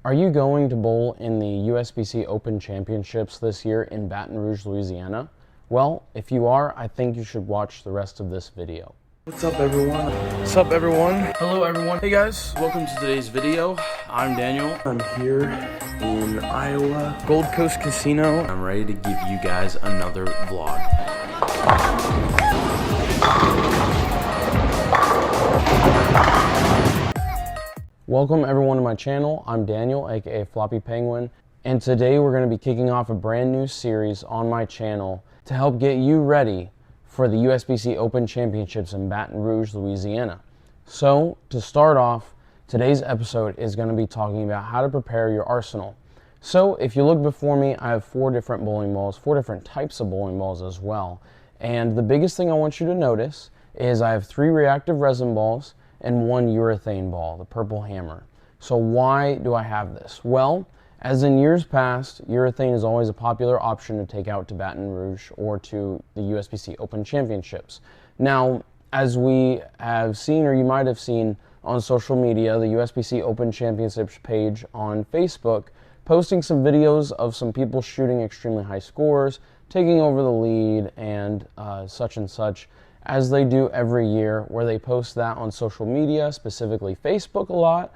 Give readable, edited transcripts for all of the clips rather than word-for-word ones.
Are you going to bowl in the USBC Open Championships this year in Baton Rouge, Louisiana? Well, if you are, I think you should watch the rest of this video. What's up, everyone? Hello, everyone. Hey, guys. Welcome to today's video. I'm Daniel. I'm here in Iowa, Gold Coast Casino. I'm ready to give you guys another vlog. Welcome everyone to my channel. I'm Daniel, aka Floppy Penguin, and today we're going to be kicking off a brand new series on my channel to help get you ready for the USBC Open Championships in Baton Rouge, Louisiana. So, to start off, today's episode is going to be talking about how to prepare your arsenal. So, if you look before me, I have 4 different bowling balls, 4 different types of bowling balls as well. And the biggest thing I want you to notice is I have 3 reactive resin balls and 1 urethane ball, the Purple Hammer. So why do I have this? Well, as in years past, urethane is always a popular option to take out to Baton Rouge or to the USBC Open Championships. Now, as we have seen, or you might have seen on social media, the USBC Open Championships page on Facebook posting some videos of some people shooting extremely high scores, taking over the lead, and such, as they do every year, where they post that on social media, specifically Facebook a lot,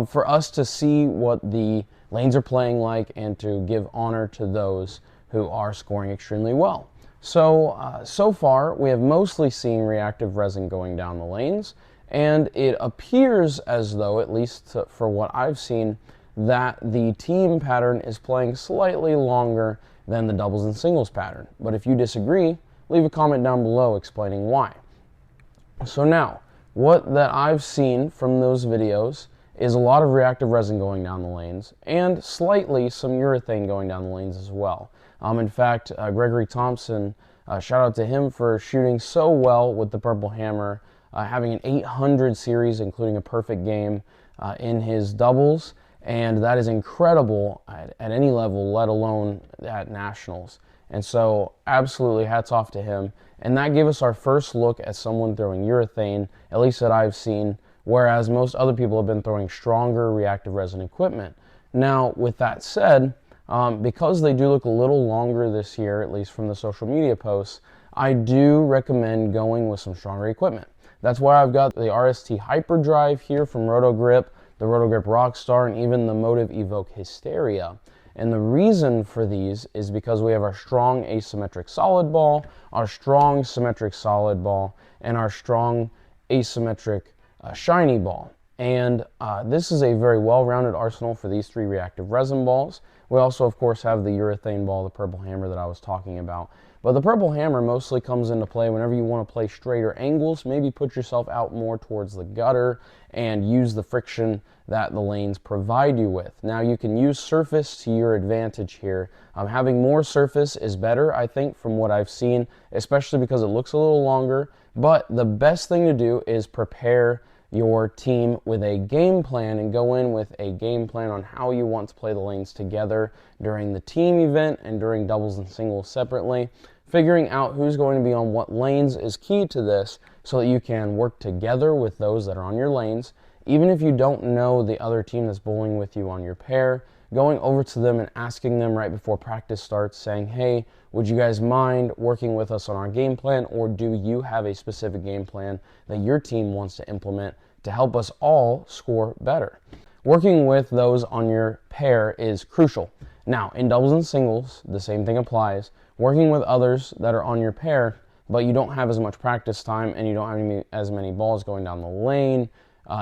for us to see what the lanes are playing like and to give honor to those who are scoring extremely well. So far, we have mostly seen reactive resin going down the lanes, and it appears as though, at least for what I've seen, that the team pattern is playing slightly longer than the doubles and singles pattern. But if you disagree, leave a comment down below explaining why. So now, what that I've seen from those videos is a lot of reactive resin going down the lanes and slightly some urethane going down the lanes as well. In fact, Gregory Thompson, shout out to him for shooting so well with the Purple Hammer, having an 800 series, including a perfect game in his doubles, and that is incredible at any level, let alone at nationals. And so, absolutely hats off to him. And that gave us our first look at someone throwing urethane, at least that I've seen, whereas most other people have been throwing stronger reactive resin equipment. Now, with that said, because they do look a little longer this year, at least from the social media posts, I do recommend going with some stronger equipment. That's why I've got the RST Hyperdrive here from Rotogrip, the Rotogrip Rockstar, and even the Motiv Evoke Hysteria. And the reason for these is because we have our strong asymmetric solid ball, our strong symmetric solid ball, and our strong asymmetric shiny ball. And this is a very well-rounded arsenal for these 3 reactive resin balls. We also, of course, have the urethane ball, the Purple Hammer that I was talking about. But the Purple Hammer mostly comes into play whenever you want to play straighter angles, maybe put yourself out more towards the gutter and use the friction that the lanes provide you with. Now, you can use surface to your advantage here. Having more surface is better, I think, from what I've seen, especially because it looks a little longer. But the best thing to do is prepare your team with a game plan and go in with a game plan on how you want to play the lanes together during the team event and during doubles and singles separately. Figuring out who's going to be on what lanes is key to this so that you can work together with those that are on your lanes. Even if you don't know the other team that's bowling with you on your pair, going over to them and asking them right before practice starts, saying, hey, would you guys mind working with us on our game plan, or do you have a specific game plan that your team wants to implement to help us all score better? Working with those on your pair is crucial. Now, in doubles and singles, the same thing applies. Working with others that are on your pair, but you don't have as much practice time and you don't have as many balls going down the lane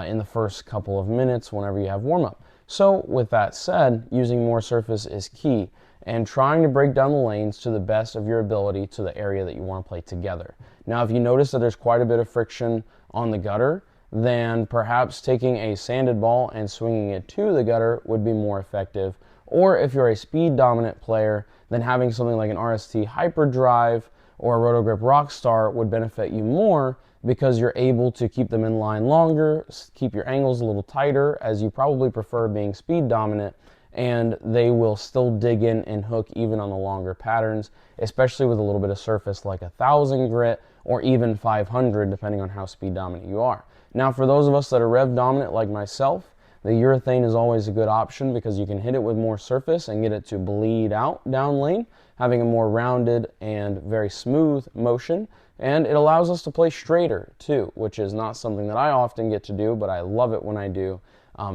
in the first couple of minutes whenever you have warm-up. So with that said, using more surface is key, and trying to break down the lanes to the best of your ability to the area that you want to play together. Now, if you notice that there's quite a bit of friction on the gutter, then perhaps taking a sanded ball and swinging it to the gutter would be more effective. Or if you're a speed dominant player, then having something like an RST Hyperdrive or a Rotogrip Rockstar would benefit you more, because you're able to keep them in line longer, keep your angles a little tighter, as you probably prefer being speed dominant, and they will still dig in and hook even on the longer patterns, especially with a little bit of surface like 1,000 grit or even 500, depending on how speed dominant you are. Now, for those of us that are rev dominant like myself, The urethane is always a good option because you can hit it with more surface and get it to bleed out down lane, having a more rounded and very smooth motion. And it allows us to play straighter too, which is not something that I often get to do, but I love it when I do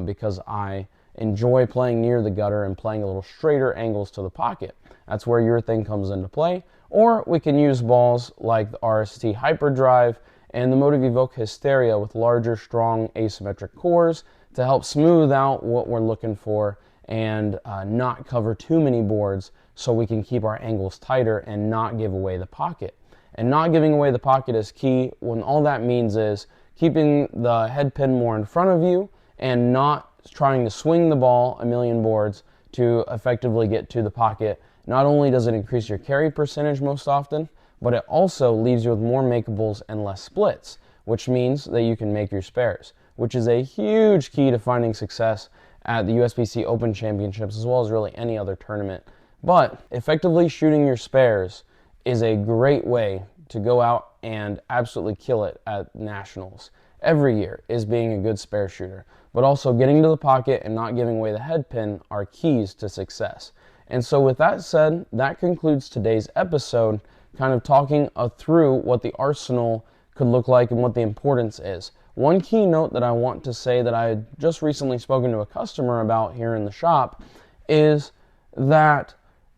because I enjoy playing near the gutter and playing a little straighter angles to the pocket. That's where urethane comes into play. Or we can use balls like the RST Hyperdrive and the Motiv Evoke Hysteria with larger, strong, asymmetric cores to help smooth out what we're looking for and not cover too many boards so we can keep our angles tighter and not give away the pocket. And not giving away the pocket is key when all that means is keeping the head pin more in front of you and not trying to swing the ball a million boards to effectively get to the pocket. Not only does it increase your carry percentage most often, but it also leaves you with more makeables and less splits, which means that you can make your spares, which is a huge key to finding success at the USBC Open Championships as well as really any other tournament. But effectively shooting your spares is a great way to go out and absolutely kill it at nationals. Every year is being a good spare shooter, but also getting to the pocket and not giving away the head pin are keys to success. And so with that said, that concludes today's episode, kind of talking through what the arsenal could look like and what the importance is. One key note that I want to say that I had just recently spoken to a customer about here in the shop is that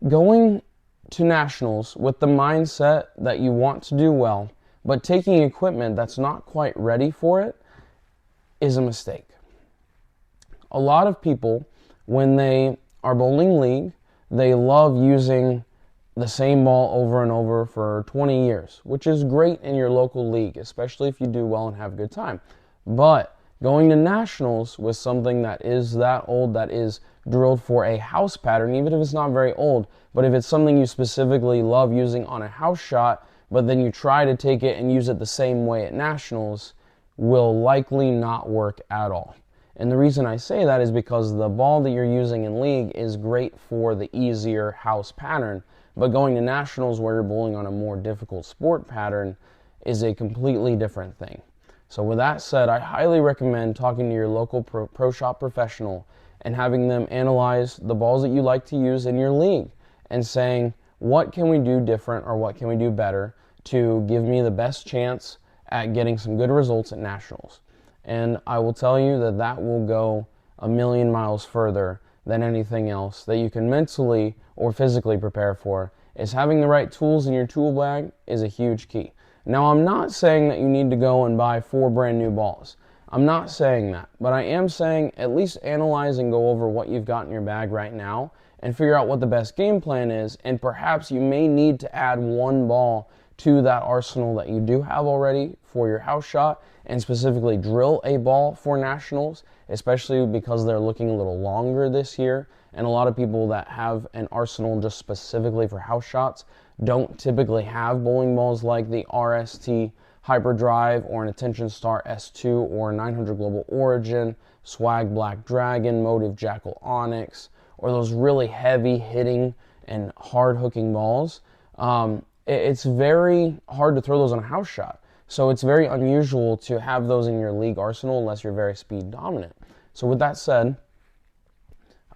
going to nationals with the mindset that you want to do well, but taking equipment that's not quite ready for it is a mistake. A lot of people, when they are bowling league, they love using the same ball over and over for 20 years, which is great in your local league, especially if you do well and have a good time. But going to nationals with something that is that old, that is drilled for a house pattern, even if it's not very old, but if it's something you specifically love using on a house shot, but then you try to take it and use it the same way at nationals, will likely not work at all. And the reason I say that is because the ball that you're using in league is great for the easier house pattern, but going to nationals where you're bowling on a more difficult sport pattern is a completely different thing. So with that said, I highly recommend talking to your local pro shop professional and having them analyze the balls that you like to use in your league and saying, what can we do different or what can we do better to give me the best chance at getting some good results at nationals? And I will tell you that that will go a million miles further than anything else that you can mentally or physically prepare for. Is having the right tools in your tool bag is a huge key. Now, I'm not saying that you need to go and buy 4 brand new balls. I'm not saying that, but I am saying at least analyze and go over what you've got in your bag right now and figure out what the best game plan is, and perhaps you may need to add 1 ball to that arsenal that you do have already for your house shot and specifically drill a ball for nationals, especially because they're looking a little longer this year. And a lot of people that have an arsenal just specifically for house shots don't typically have bowling balls like the RST Hyperdrive or an Attention Star S2 or 900 Global Origin, Swag Black Dragon, Motiv Jackal Onyx, or those really heavy hitting and hard hooking balls. It's very hard to throw those on a house shot. So it's very unusual to have those in your league arsenal unless you're very speed dominant. So with that said,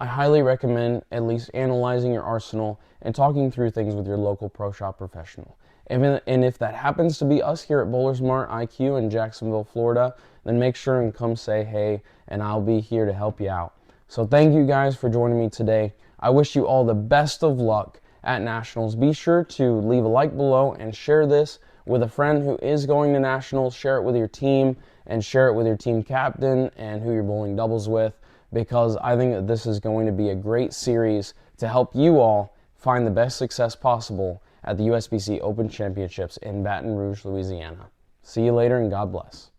I highly recommend at least analyzing your arsenal and talking through things with your local pro shop professional. And if that happens to be us here at BowlerSmart IQ in Jacksonville, Florida, then make sure and come say hey, and I'll be here to help you out. So thank you guys for joining me today. I wish you all the best of luck at nationals. Be sure to leave a like below and share this with a friend who is going to nationals. Share it with your team and share it with your team captain and who you're bowling doubles with, because I think that this is going to be a great series to help you all find the best success possible at the USBC Open Championships in Baton Rouge, Louisiana. See you later and God bless.